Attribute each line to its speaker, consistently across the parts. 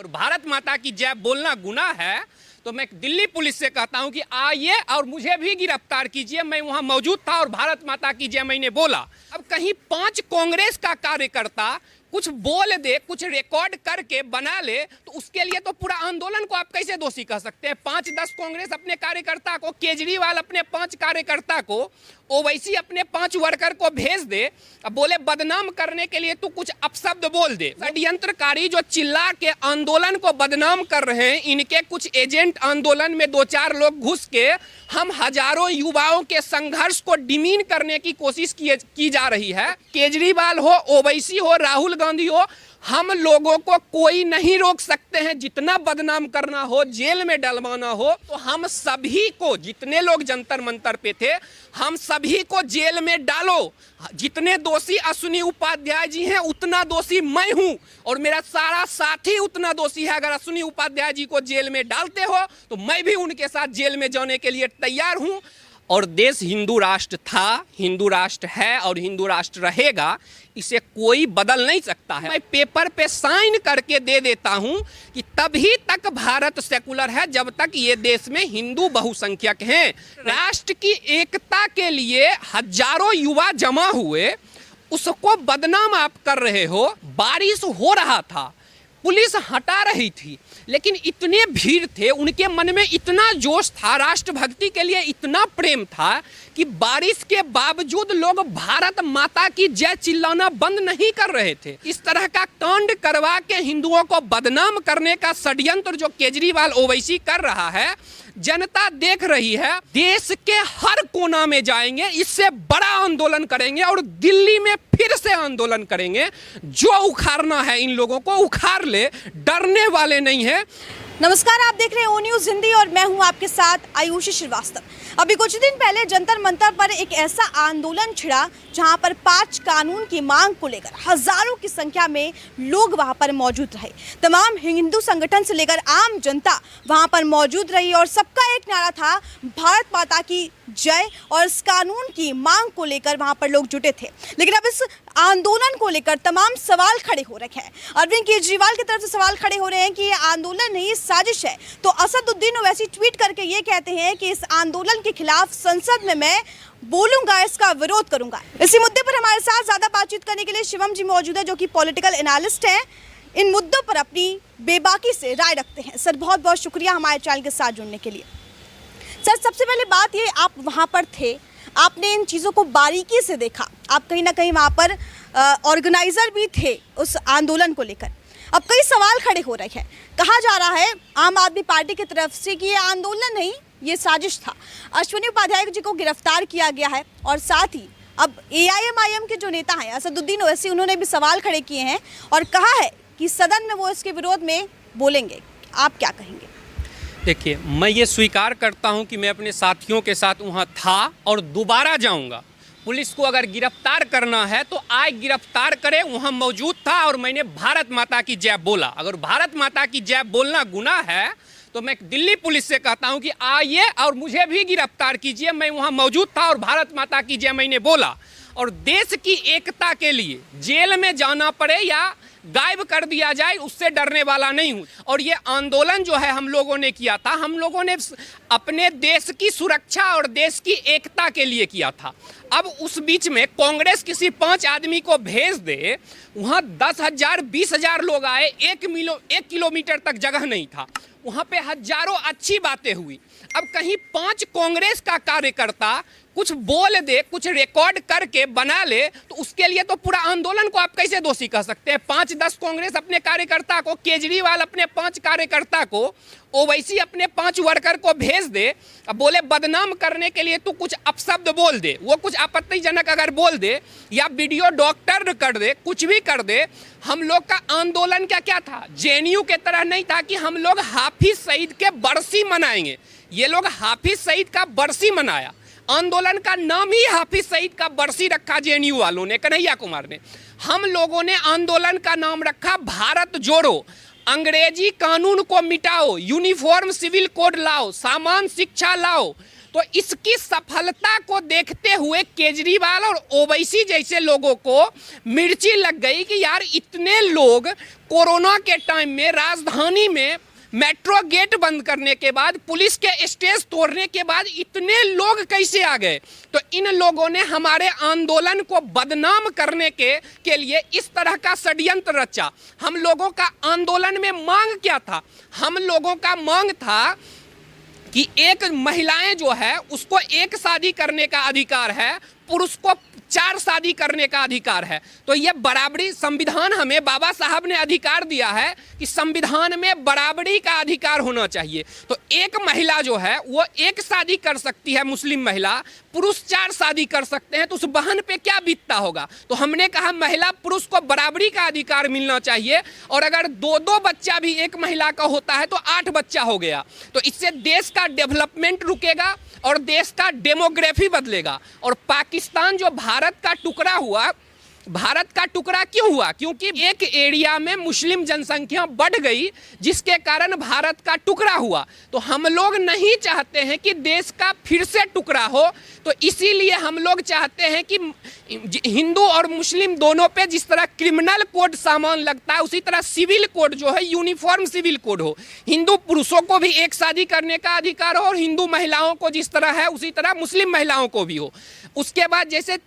Speaker 1: अगर भारत माता की जय बोलना गुनाह है तो मैं दिल्ली पुलिस से कहता हूं कि आइए और मुझे भी गिरफ्तार कीजिए। मैं वहां मौजूद था और भारत माता की जय मैंने बोला। अब कहीं 5 कांग्रेस का कार्यकर्ता कुछ बोल दे, कुछ रिकॉर्ड करके बना ले, तो उसके लिए तो पूरा आंदोलन को आप कैसे दोषी कह सकते हैं? 5-10 कांग्रेस अपने कार्यकर्ता को, केजरीवाल अपने 5 कार्यकर्ता को, ओवैसी अपने 5 वर्कर को भेज दे, अब बोले बदनाम करने के लिए तू कुछ अपशब्द बोल दे। षड्यंत्रकारी जो चिल्ला के आंदोलन को बदनाम कर रहे हैं, इनके कुछ एजेंट आंदोलन में 2-4 लोग घुस के हम हजारों युवाओं के संघर्ष को डिमीन करने की कोशिश की जा रही है। केजरीवाल हो, ओवैसी हो, राहुल गांधी हो, हम लोगों को कोई नहीं रोक सकते हैं। जितना बदनाम करना हो, जेल में डलवाना हो, तो हम सभी को, जितने लोग जंतर मंतर पे थे, हम सभी को जेल में डालो। जितने दोषी अश्विनी उपाध्याय जी हैं उतना दोषी मैं हूं और मेरा सारा साथी उतना दोषी है। अगर अश्विनी उपाध्याय जी को जेल में डालते हो तो मैं भी उनके साथ जेल में जाने के लिए तैयार हूं। और देश हिंदू राष्ट्र था, हिंदू राष्ट्र है और हिंदू राष्ट्र रहेगा, इसे कोई बदल नहीं सकता है। मैं पेपर पे साइन करके दे देता हूं कि तभी तक भारत सेकुलर है जब तक ये देश में हिंदू बहुसंख्यक हैं। राष्ट्र की एकता के लिए हजारों युवा जमा हुए, उसको बदनाम आप कर रहे हो। बारिश हो रहा था, पुलिस हटा रही थी, लेकिन इतने भीड़ थे, उनके मन में इतना जोश था, राष्ट्रभक्ति के लिए इतना प्रेम था कि बारिश के बावजूद लोग भारत माता की जय चिल्लाना बंद नहीं कर रहे थे। इस तरह का कांड करवा के हिंदुओं को बदनाम करने का षड्यंत्र जो केजरीवाल ओवैसी कर रहा है, जनता देख रही है। देश के हर कोना में जाएंगे, इससे बड़ा आंदोलन करेंगे और दिल्ली में फिर से आंदोलन करेंगे। जो उखाड़ना है इन लोगों को उखाड़ ले, डरने वाले नहीं है।
Speaker 2: नमस्कार, आप देख रहे हैं ओ न्यूज़ हिंदी और मैं हूं आपके साथ आयुषी श्रीवास्तव। अभी कुछ दिन पहले जंतर मंतर पर एक ऐसा आंदोलन छिड़ा जहां पर 5 कानून की मांग को लेकर हजारों की संख्या में लोग वहां पर मौजूद रहे। तमाम हिंदू संगठन से लेकर आम जनता वहां पर मौजूद रही और सबका एक नारा था भारत माता की जय, और इस कानून की मांग को लेकर वहां पर लोग जुटे थे। लेकिन अब इस आंदोलन को लेकर तमाम सवाल खड़े हो रखे हैं। अरविंद केजरीवाल की तरफ से सवाल खड़े हो रहे हैं कि ये आंदोलन नहीं, साजिश है। तो असदुद्दीन ओवैसी ट्वीट करके ये कहते हैं कि इस आंदोलन के खिलाफ संसद में मैं बोलूंगा, इसका विरोध करूंगा। इसी मुद्दे पर हमारे साथ ज्यादा बातचीत करने के लिए शिवम जी मौजूद है, जो कि पॉलिटिकल एनालिस्ट हैं, इन मुद्दों पर अपनी बेबाकी से राय रखते हैं। सर, बहुत बहुत शुक्रिया हमारे चैनल के साथ जुड़ने के लिए। सर, सबसे पहले बात ये, आप वहाँ पर थे, आपने इन चीज़ों को बारीकी से देखा, आप कहीं ना कहीं वहाँ पर ऑर्गेनाइजर भी थे उस आंदोलन को लेकर। अब कई सवाल खड़े हो रहे हैं। कहा जा रहा है आम आदमी पार्टी की तरफ से कि ये आंदोलन नहीं, ये साजिश था। अश्विनी उपाध्याय जी को गिरफ्तार किया गया है और साथ ही अब AIMIM के जो नेता हैं असदुद्दीन ओवैसी, उन्होंने भी सवाल खड़े किए हैं और कहा है कि सदन में वो इसके विरोध में बोलेंगे। आप क्या कहेंगे?
Speaker 1: देखिए, मैं ये स्वीकार करता हूं कि मैं अपने साथियों के साथ वहां था और दोबारा जाऊंगा। पुलिस को अगर गिरफ्तार करना है तो आए गिरफ्तार करे, वहां मौजूद था और मैंने भारत माता की जय बोला। अगर भारत माता की जय बोलना गुनाह है तो मैं दिल्ली पुलिस से कहता हूं कि आइए और मुझे भी गिरफ्तार कीजिए। मैं वहां मौजूद था और भारत माता की जय मैंने बोला। और देश की एकता के लिए जेल में जाना पड़े या गायब कर दिया जाए, उससे डरने वाला नहीं हूं। और ये आंदोलन जो है हम लोगों ने किया था, हम लोगों ने अपने देश की सुरक्षा और देश की एकता के लिए किया था। अब उस बीच में कांग्रेस किसी 5 आदमी को भेज दे, वहां 10,000 20,000 लोग आए, 1 किलोमीटर तक जगह नहीं था, वहां पे हजारों अच्छी बातें हुई। अब कहीं 5 कांग्रेस का कार्यकर्ता कुछ बोल दे, कुछ रिकॉर्ड करके बना ले, तो उसके लिए तो पूरा आंदोलन को आप कैसे दोषी कह सकते हैं? 5-10 कांग्रेस अपने कार्यकर्ता को, केजरीवाल अपने 5 कार्यकर्ता को, ओवैसी अपने 5 वर्कर को भेज दे, अब बोले बदनाम करने के लिए तू कुछ अपशब्द बोल दे, वो कुछ आपत्तिजनक अगर बोल दे या वीडियो डॉक्टर कर दे, कुछ भी कर दे। हम लोग का आंदोलन क्या था? JNU के तरह नहीं था कि हम लोग हाफिज सईद के बरसी मनाएंगे। ये लोग हाफिज सईद का बरसी मनाया, आंदोलन का नाम ही हाफिज सईद का बरसी रखा JNU वालों ने, कन्हैया कुमार ने। हम लोगों ने आंदोलन का नाम रखा भारत जोड़ो, अंग्रेजी कानून को मिटाओ, यूनिफॉर्म सिविल कोड लाओ, समान शिक्षा लाओ, तो इसकी सफलता को देखते हुए केजरीवाल और ओवैसी जैसे लोगों को मिर्ची लग गई कि यार इतने लोग कोरोना के टाइम में राजधानी में मेट्रो गेट बंद करने के बाद, पुलिस के स्टेज तोड़ने के बाद इतने लोग कैसे आ गए। तो इन लोगों ने हमारे आंदोलन को बदनाम करने के लिए इस तरह का षड्यंत्र रचा। हम लोगों का आंदोलन में मांग क्या था? हम लोगों का मांग था कि एक महिलाएं जो है उसको एक शादी करने का अधिकार है, पुरुष को 4 शादी करने का अधिकार है। तो ये बराबरी, संविधान हमें बाबा साहब ने अधिकार दिया है कि संविधान में बराबरी का अधिकार होना चाहिए। तो एक महिला जो है वो एक शादी कर सकती है, मुस्लिम महिला, पुरुष 4 शादी कर सकते हैं। तो उस बहन पे क्या बीतता होगा? तो हमने कहा महिला पुरुष को बराबरी का अधिकार मिलना चाहिए, और अगर 2-2 बच्चा भी एक महिला का होता है तो 8 बच्चा हो गया। तो इससे देश का डेवलपमेंट रुकेगा और देश का डेमोग्राफी बदलेगा। और पाकिस्तान जो भारत का टुकड़ा हुआ, भारत का टुकड़ा क्यों हुआ? क्योंकि एक एरिया में मुस्लिम जनसंख्या बढ़ गई, जिसके कारण भारत का टुकड़ा हुआ। तो हम लोग नहीं चाहते हैं कि देश का फिर से टुकड़ा हो। तो इसीलिए हम लोग चाहते हैं कि हिंदू और मुस्लिम दोनों पे जिस तरह क्रिमिनल कोड सामान लगता है, उसी तरह सिविल कोड जो है यूनिफॉर्म सिविल कोड हो। हिंदू पुरुषों को भी एक शादी करने का अधिकार हो, और हिंदू महिलाओं को जिस तरह है उसी तरह मुस्लिम महिलाओं को भी हो। उसके बाद जैसे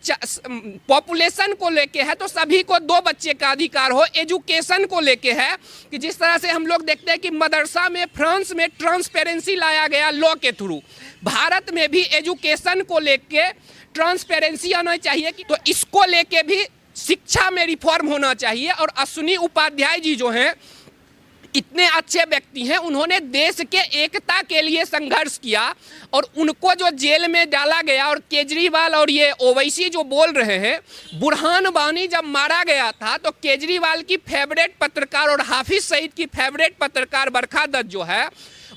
Speaker 1: पॉपुलेशन को लेके है तो सभी को 2 बच्चे का अधिकार हो। एजुकेशन को लेके है कि जिस तरह से हम लोग देखते हैं कि मदरसा में फ्रांस में ट्रांसपेरेंसी लाया गया लॉ के थ्रू, भारत में भी एजुकेशन को लेके ट्रांसपेरेंसी आना चाहिए। तो इसको लेके भी शिक्षा में रिफॉर्म होना चाहिए। और अश्विनी उपाध्याय जी जो हैं इतने अच्छे व्यक्ति हैं, उन्होंने देश के एकता के लिए संघर्ष किया, और उनको जो जेल में डाला गया, और केजरीवाल और ये ओवैसी जो बोल रहे हैं, बुरहान वानी जब मारा गया था तो केजरीवाल की फेवरेट पत्रकार और हाफिज सईद की फेवरेट पत्रकार बरखा दत्त जो है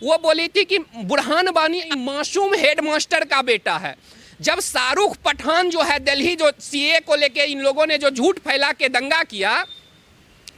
Speaker 1: वो बोली थी कि बुरहान वानी मासूम हेडमास्टर का बेटा है। जब शाहरुख पठान जो है दिल्ली जो सीए को लेके इन लोगों ने जो झूठ फैला के दंगा किया,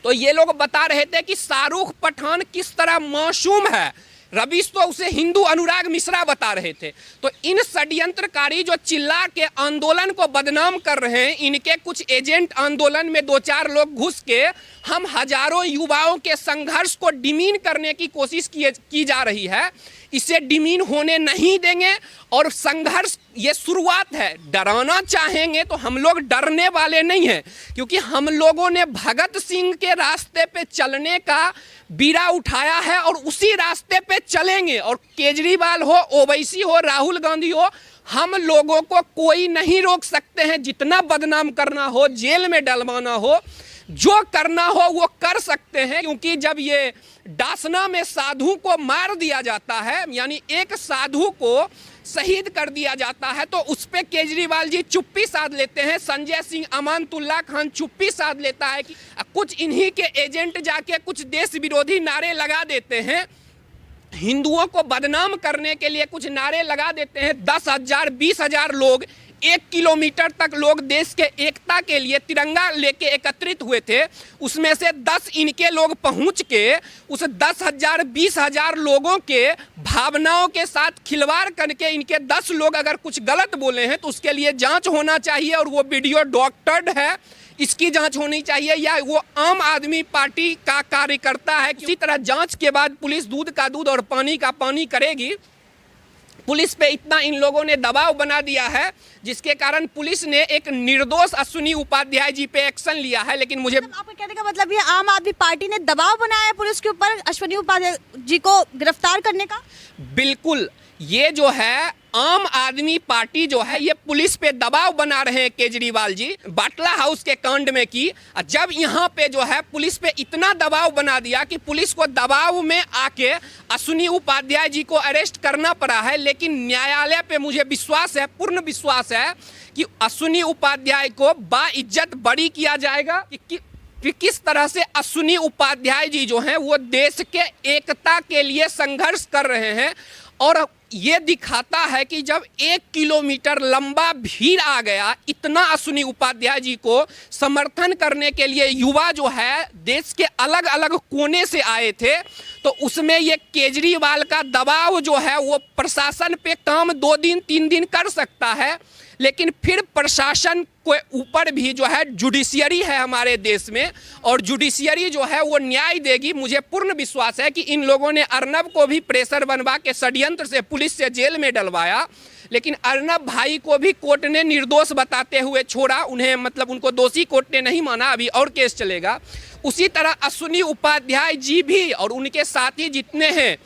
Speaker 1: तो ये लोग बता रहे थे कि शाहरुख पठान किस तरह मासूम है। रवीश तो उसे हिंदू अनुराग मिश्रा बता रहे थे। तो इन षड्यंत्रकारी जो चिल्ला के आंदोलन को बदनाम कर रहे हैं, इनके कुछ एजेंट आंदोलन में 2-4 लोग घुस के हम हजारों युवाओं के संघर्ष को डिमीन करने की कोशिश की जा रही है। इसे डिमीन होने नहीं देंगे। और संघर्ष ये शुरुआत है। डराना चाहेंगे तो हम लोग डरने वाले नहीं हैं, क्योंकि हम लोगों ने भगत सिंह के रास्ते पे चलने का बीड़ा उठाया है और उसी रास्ते पे चलेंगे। और केजरीवाल हो, ओवैसी हो, राहुल गांधी हो, हम लोगों को कोई नहीं रोक सकते हैं। जितना बदनाम करना हो, जेल में डलवाना हो, जो करना हो वो कर सकते हैं। क्योंकि जब ये डासना में साधु को मार दिया जाता है, यानी एक साधु को शहीद कर दिया जाता है, तो उस पे केजरीवाल जी चुप्पी साध लेते हैं। संजय सिंह, अमानतुल्ला खान चुप्पी साध लेता है कि कुछ इन्हीं के एजेंट जाके कुछ देश विरोधी नारे लगा देते हैं, हिंदुओं को बदनाम करने के लिए कुछ नारे लगा देते हैं। 10,000 20,000 लोग, 1 किलोमीटर तक लोग देश के एकता के लिए तिरंगा लेके एकत्रित हुए थे। उसमें से 10 इनके लोग पहुंच के उस 10,000 20,000 लोगों के भावनाओं के साथ खिलवाड़ करके इनके 10 लोग अगर कुछ गलत बोले हैं तो उसके लिए जांच होना चाहिए। और वो वीडियो डॉक्टर्ड है, इसकी जांच होनी चाहिए, या वो आम आदमी पार्टी का कार्यकर्ता है। इसी तरह जांच के बाद पुलिस दूध का दूध और पानी का पानी करेगी। पुलिस पे इतना इन लोगों ने दबाव बना दिया है, जिसके कारण पुलिस ने एक निर्दोष अश्विनी उपाध्याय जी पे एक्शन लिया है। लेकिन मुझे
Speaker 2: आपके कहने का मतलब ये आम आदमी पार्टी ने दबाव बनाया है पुलिस के ऊपर अश्विनी उपाध्याय जी को गिरफ्तार करने का?
Speaker 1: बिल्कुल, ये जो है आम आदमी पार्टी जो है ये पुलिस पे दबाव बना रहे हैं केजरीवाल जी। बाटला हाउस के कांड में की, जब यहाँ पे जो है पुलिस पे इतना दबाव बना दिया कि पुलिस को दबाव में आके अश्विनी उपाध्याय जी को अरेस्ट करना पड़ा है। लेकिन न्यायालय पे मुझे विश्वास है, पूर्ण विश्वास है कि अश्विनी उपाध्याय को बाइज्जत बरी किया जाएगा। कि किस तरह से अश्विनी उपाध्याय जी जो हैं वो देश के एकता के लिए संघर्ष कर रहे हैं। और ये दिखाता है कि जब 1 किलोमीटर लंबा भीड़ आ गया, इतना अश्विनी उपाध्याय जी को समर्थन करने के लिए युवा जो है देश के अलग अलग कोने से आए थे, तो उसमें ये केजरीवाल का दबाव जो है वो प्रशासन पे काम 2 दिन 3 दिन कर सकता है, लेकिन फिर प्रशासन के ऊपर भी जो है जुडिशियरी है हमारे देश में, और जुडिशियरी जो है वो न्याय देगी। मुझे पूर्ण विश्वास है कि इन लोगों ने अर्नब को भी प्रेशर बनवा के षड्यंत्र से पुलिस से जेल में डलवाया, लेकिन अर्नब भाई को भी कोर्ट ने निर्दोष बताते हुए छोड़ा। उन्हें मतलब उनको दोषी कोर्ट ने नहीं माना, अभी और केस चलेगा। उसी तरह अश्विनी उपाध्याय जी भी और उनके साथी जितने हैं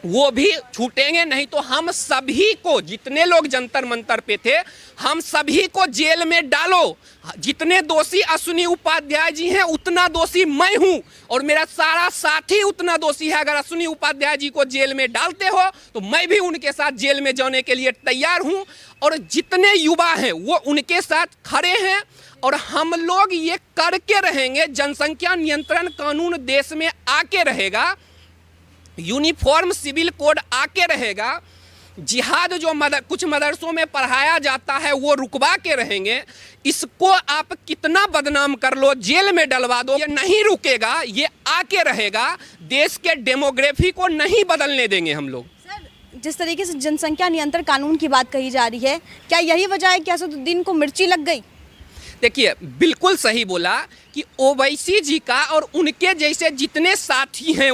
Speaker 1: वो भी छूटेंगे नहीं। तो हम सभी को, जितने लोग जंतर मंतर पे थे, हम सभी को जेल में डालो। जितने दोषी अश्विनी उपाध्याय जी हैं उतना दोषी मैं हूं, और मेरा सारा साथी उतना दोषी है। अगर अश्विनी उपाध्याय जी को जेल में डालते हो तो मैं भी उनके साथ जेल में जाने के लिए तैयार हूं, और जितने युवा हैं वो उनके साथ खड़े हैं। और हम लोग ये करके रहेंगे। जनसंख्या नियंत्रण कानून देश में आके रहेगा, यूनिफॉर्म सिविल कोड आके रहेगा, जिहाद जो कुछ मदरसों में पढ़ाया जाता है वो रुकवा के रहेंगे। इसको आप कितना बदनाम कर लो, जेल में डलवा दो, ये नहीं रुकेगा, ये आके रहेगा। देश के डेमोग्राफी को नहीं बदलने देंगे हम लोग।
Speaker 2: सर, जिस तरीके से जनसंख्या नियंत्रण कानून की बात कही जा रही है, क्या यही वजह है कि असदुद्दीन को मिर्ची लग गई?
Speaker 1: देखिए, बिल्कुल सही बोला कि ओवैसी जी का और उनके जैसे जितने साथी हैं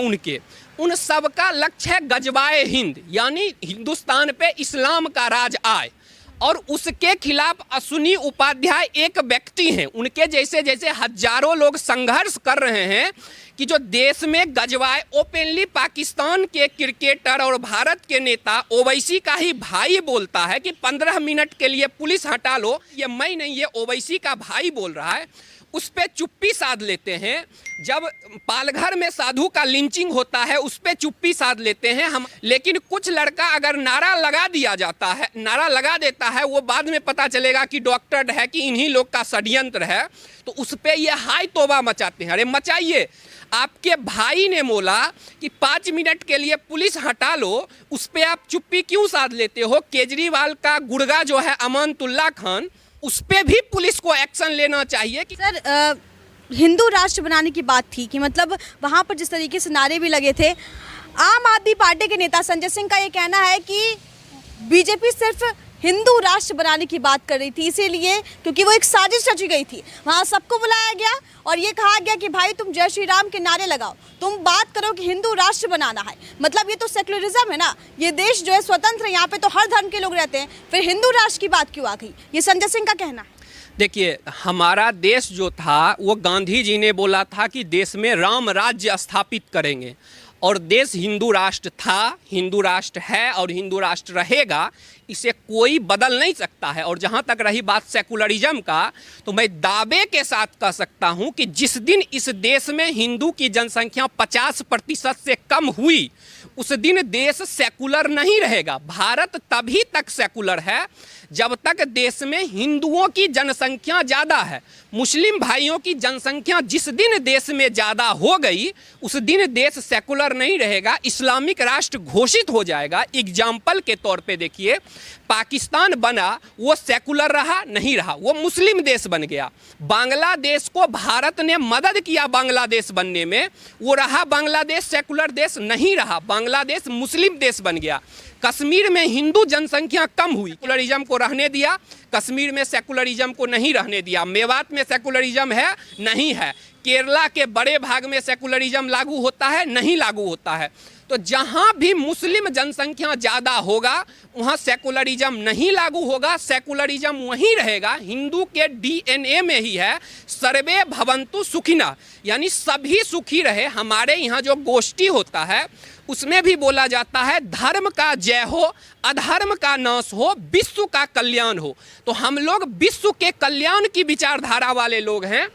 Speaker 1: उन सबका लक्ष्य है गजवाए हिंद, यानी हिंदुस्तान पे इस्लाम का राज आए। और उसके खिलाफ अश्विनी उपाध्याय एक व्यक्ति हैं। उनके जैसे जैसे हजारों लोग संघर्ष कर रहे हैं कि जो देश में गजवाए। ओपनली पाकिस्तान के क्रिकेटर और भारत के नेता ओवैसी का ही भाई बोलता है कि 15 मिनट के लिए पुलिस हटा लो। ये मैं नहीं, ये ओवैसी का भाई बोल रहा है। उस पर चुप्पी साध लेते हैं। जब पालघर में साधु का लिंचिंग होता है उस पर चुप्पी साध लेते हैं हम। लेकिन कुछ लड़का अगर नारा लगा दिया जाता है, नारा लगा देता है, वो बाद में पता चलेगा कि डॉक्टर्ड है, कि इन्हीं लोग का षड्यंत्र है, तो उस पर ये हाय तौबा मचाते हैं। अरे मचाइए। आपके भाई ने बोला कि 5 मिनट के लिए पुलिस हटा लो, उस पर आप चुप्पी क्यों साध लेते हो? केजरीवाल का गुर्गा जो है अमानतुल्लाह खान, उस पर भी पुलिस को एक्शन लेना चाहिए। कि
Speaker 2: सर, हिंदू राष्ट्र बनाने की बात थी कि मतलब वहाँ पर जिस तरीके से नारे भी लगे थे, आम आदमी पार्टी के नेता संजय सिंह का ये कहना है कि बीजेपी सिर्फ हिंदू राष्ट्र बनाने की बात कर रही थी, इसीलिए क्योंकि वो एक साजिश रची गई थी। वहाँ सबको बुलाया गया और ये कहा गया कि भाई तुम जय श्री राम के नारे लगाओ, तुम बात करो कि हिंदू राष्ट्र बनाना है। मतलब ये तो सेक्युलरिज्म है ना, ये देश जो है स्वतंत्र है, यहाँ पे तो हर धर्म के लोग रहते हैं, फिर हिंदू राष्ट्र की बात क्यों आ गई? ये संजय सिंह का कहना है।
Speaker 1: देखिए, हमारा देश जो था वो गांधी जी ने बोला था कि देश में राम राज्य स्थापित करेंगे, और देश हिंदू राष्ट्र था, हिंदू राष्ट्र है और हिंदू राष्ट्र रहेगा। इसे कोई बदल नहीं सकता है। और जहाँ तक रही बात सेकुलरिज्म का, तो मैं दावे के साथ कह सकता हूँ कि जिस दिन इस देश में हिंदू की जनसंख्या 50% से कम हुई, उस दिन देश सेकुलर नहीं रहेगा। भारत तभी तक सेकुलर है जब तक देश में हिंदुओं की जनसंख्या ज़्यादा है। मुस्लिम भाइयों की जनसंख्या जिस दिन देश में ज़्यादा हो गई, उस दिन देश सेकुलर नहीं रहेगा, इस्लामिक राष्ट्र घोषित हो जाएगा। एग्जाम्पल के तौर पे देखिए, पाकिस्तान बना, वो सेकुलर रहा नहीं रहा, वो मुस्लिम देश बन गया। बांग्लादेश को भारत ने मदद किया बांग्लादेश बनने में, वो रहा बांग्लादेश सेकुलर देश नहीं रहा, बांग्लादेश मुस्लिम देश बन गया। कश्मीर में हिंदू जनसंख्या कम हुई, सेकुलरिज्म को रहने दिया, कश्मीर में सेकुलरिज्म को नहीं रहने दिया। मेवात में सेकुलरिज्म है नहीं है, केरला के बड़े भाग में सेकुलरिज्म लागू होता है नहीं लागू होता है। तो जहाँ भी मुस्लिम जनसंख्या ज़्यादा होगा वहाँ सेकुलरिज्म नहीं लागू होगा, सेकुलरिज्म वहीं रहेगा। हिंदू के डीएनए में ही है सर्वे भवन्तु सुखिनः, यानी सभी सुखी रहे। हमारे यहाँ जो गोष्ठी होता है उसमें भी बोला जाता है धर्म का जय हो, अधर्म का नाश हो, विश्व का कल्याण हो। तो हम लोग विश्व के कल्याण की विचारधारा वाले लोग हैं।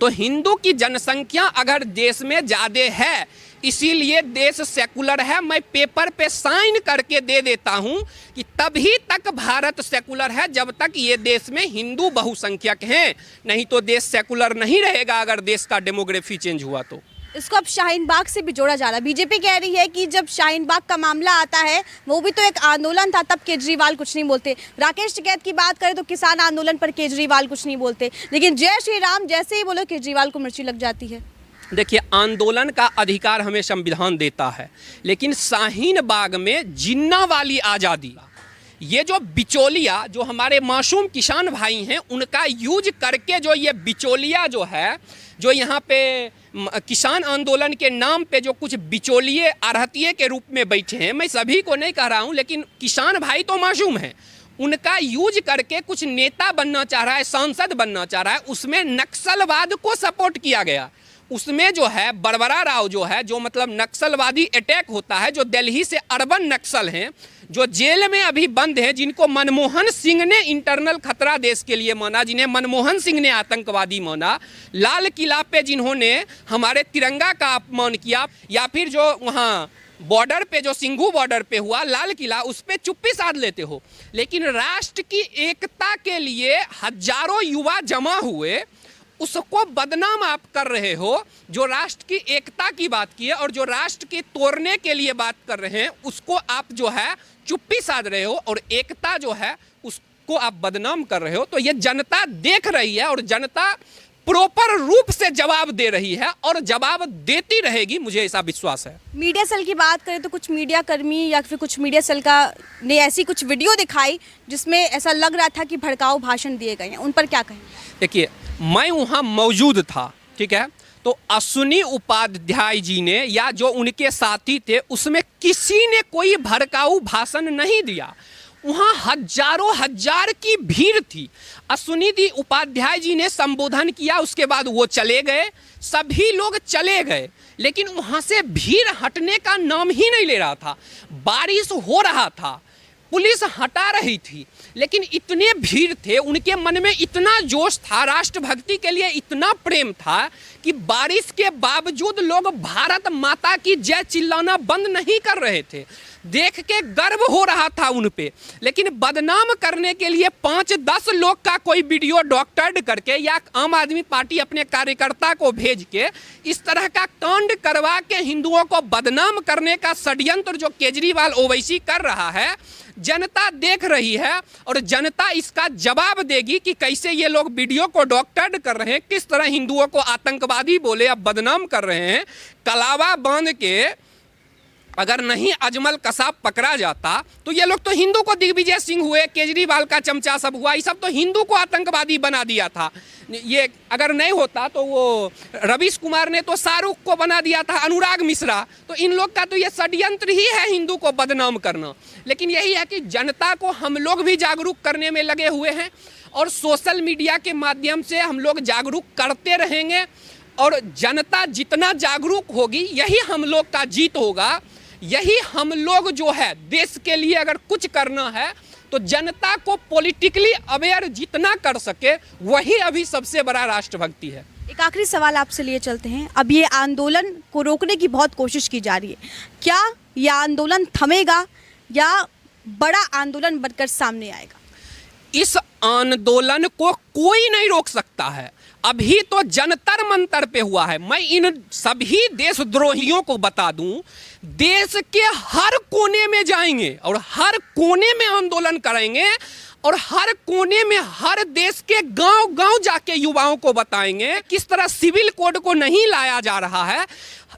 Speaker 1: तो हिंदू की जनसंख्या अगर देश में ज़्यादा है, इसीलिए देश सेकुलर है। मैं पेपर पे साइन करके दे देता हूं कि तभी तक भारत सेकुलर है जब तक ये देश में हिंदू बहुसंख्यक हैं, नहीं तो देश सेकुलर नहीं रहेगा। अगर देश का डेमोग्राफी चेंज हुआ तो
Speaker 2: इसको अब शाहीन बाग से भी जोड़ा जा रहा है। बीजेपी कह रही है कि जब शाहीन बाग का मामला आता है, वो भी तो एक आंदोलन था, तब केजरीवाल कुछ नहीं बोलते। राकेश टिकैत की बात करें तो किसान आंदोलन पर केजरीवाल कुछ नहीं बोलते, लेकिन जय श्री राम जैसे ही बोलो केजरीवाल को मिर्ची लग जाती है।
Speaker 1: देखिए, आंदोलन का अधिकार हमें संविधान देता है, लेकिन शाहीन बाग में जिन्ना वाली आज़ादी, ये जो बिचौलिया, जो हमारे मासूम किसान भाई हैं, उनका यूज करके जो ये बिचौलिया जो है, जो यहाँ पे किसान आंदोलन के नाम पे जो कुछ बिचौलिए आढ़तिये के रूप में बैठे हैं, मैं सभी को नहीं कह रहा हूँ, लेकिन किसान भाई तो मासूम हैं, उनका यूज करके कुछ नेता बनना चाह रहा है, सांसद बनना चाह रहा है, उसमें नक्सलवाद को सपोर्ट किया गया। उसमें जो है बरबरा राव जो है, जो मतलब नक्सलवादी अटैक होता है, जो दिल्ली से अर्बन नक्सल हैं, जो जेल में अभी बंद हैं, जिनको मनमोहन सिंह ने इंटरनल खतरा देश के लिए माना, जिन्हें मनमोहन सिंह ने आतंकवादी माना, लाल किला पे जिन्होंने हमारे तिरंगा का अपमान किया, या फिर जो वहाँ बॉर्डर पे जो सिंघू बॉर्डर पे हुआ लाल किला, उस पे चुप्पी साध लेते हो। लेकिन राष्ट्र की एकता के लिए हजारों युवा जमा हुए, उसको बदनाम आप कर रहे हो। जो राष्ट्र की एकता की बात की है और जो राष्ट्र के तोड़ने के लिए बात कर रहे हैं, उसको आप जो है चुप्पी साध रहे हो, और एकता जो है उसको आप बदनाम कर रहे हो। तो ये जनता देख रही है और जनता प्रॉपर रूप से जवाब दे रही है और जवाब देती रहेगी, मुझे ऐसा विश्वास है।
Speaker 2: मीडिया सेल की बात करें तो कुछ मीडिया कर्मी या फिर कुछ मीडिया सेल का ने ऐसी कुछ वीडियो दिखाई जिसमें ऐसा लग रहा था कि भड़काऊ भाषण दिए गए हैं, उन पर क्या कहें?
Speaker 1: देखिए, मैं वहाँ मौजूद था, ठीक है, तो अश्विनी उपाध्याय जी ने या जो उनके साथी थे, उसमें किसी ने कोई भड़काऊ भाषण नहीं दिया। वहाँ हजारों हजार की भीड़ थी। अश्विनी दी उपाध्याय जी ने संबोधन किया, उसके बाद वो चले गए, सभी लोग चले गए, लेकिन वहाँ से भीड़ हटने का नाम ही नहीं ले रहा था। बारिश हो रहा था, पुलिस हटा रही थी, लेकिन इतने भीड़ थे, उनके मन में इतना जोश था, राष्ट्रभक्ति के लिए इतना प्रेम था कि बारिश के बावजूद लोग भारत माता की जय चिल्लाना बंद नहीं कर रहे थे। देख के गर्व हो रहा था उन पे, लेकिन बदनाम करने के लिए 5-10 लोग का कोई वीडियो डॉक्टर्ड करके या आम आदमी पार्टी अपने कार्यकर्ता को भेज के इस तरह का कांड करवा के हिंदुओं को बदनाम करने का षड्यंत्र जो केजरीवाल ओवैसी कर रहा है, जनता देख रही है और जनता इसका जवाब देगी कि कैसे ये लोग वीडियो को डॉक्टर्ड कर रहे हैं, किस तरह हिंदुओं को आतंकवादी बोले या बदनाम कर रहे हैं। कलावा बांध के अगर नहीं अजमल कसाब पकड़ा जाता तो ये लोग तो हिंदू को दिग्विजय सिंह हुए, केजरीवाल का चमचा सब हुआ, ये सब तो हिंदू को आतंकवादी बना दिया था। ये अगर नहीं होता तो वो रवीश कुमार ने तो शाहरुख को बना दिया था, अनुराग मिश्रा, तो इन लोग का तो ये षड्यंत्र ही है हिंदू को बदनाम करना। लेकिन यही है कि जनता को हम लोग भी जागरूक करने में लगे हुए हैं और सोशल मीडिया के माध्यम से हम लोग जागरूक करते रहेंगे, और जनता जितना जागरूक होगी यही हम लोग का जीत होगा। यही हम लोग जो है देश के लिए अगर कुछ करना है तो जनता को पॉलिटिकली अवेयर जितना कर सके वही अभी सबसे बड़ा राष्ट्रभक्ति है।
Speaker 2: एक आखिरी सवाल आपसे लिए चलते हैं। अब ये आंदोलन को रोकने की बहुत कोशिश की जा रही है, क्या यह आंदोलन थमेगा या बड़ा आंदोलन बनकर सामने आएगा?
Speaker 1: इस आंदोलन को कोई नहीं रोक सकता है। अभी तो जंतर मंतर पे हुआ है। मैं इन सभी देशद्रोहियों को बता दूं, देश के हर कोने में जाएंगे और हर कोने में आंदोलन करेंगे और हर कोने में हर देश के गांव-गांव जाके युवाओं को बताएंगे किस तरह सिविल कोड को नहीं लाया जा रहा है।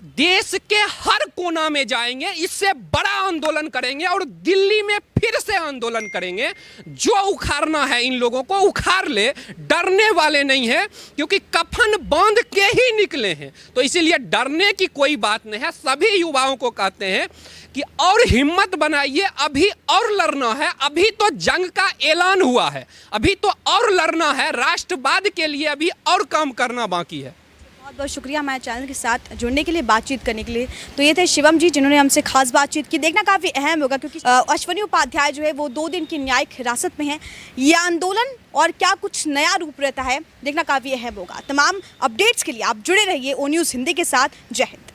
Speaker 1: देश के हर कोना में जाएंगे, इससे बड़ा आंदोलन करेंगे और दिल्ली में फिर से आंदोलन करेंगे। जो उखाड़ना है इन लोगों को उखाड़ ले, डरने वाले नहीं है, क्योंकि कफन बांध के ही निकले हैं। तो इसीलिए डरने की कोई बात नहीं है। सभी युवाओं को कहते हैं कि और हिम्मत बनाइए, अभी और लड़ना है। अभी तो जंग का ऐलान हुआ है, अभी तो और लड़ना है, राष्ट्रवाद के लिए अभी और काम करना बाकी है।
Speaker 2: बहुत बहुत शुक्रिया हमारे चैनल के साथ जुड़ने के लिए, बातचीत करने के लिए। तो ये थे शिवम जी जिन्होंने हमसे खास बातचीत की। देखना काफ़ी अहम होगा क्योंकि अश्विनी उपाध्याय जो है वो 2 दिन की न्यायिक हिरासत में है। ये आंदोलन और क्या कुछ नया रूप रहता है देखना काफ़ी अहम होगा। तमाम अपडेट्स के लिए आप जुड़े रहिए ओ न्यूज़ हिंदी के साथ। जय हिंद।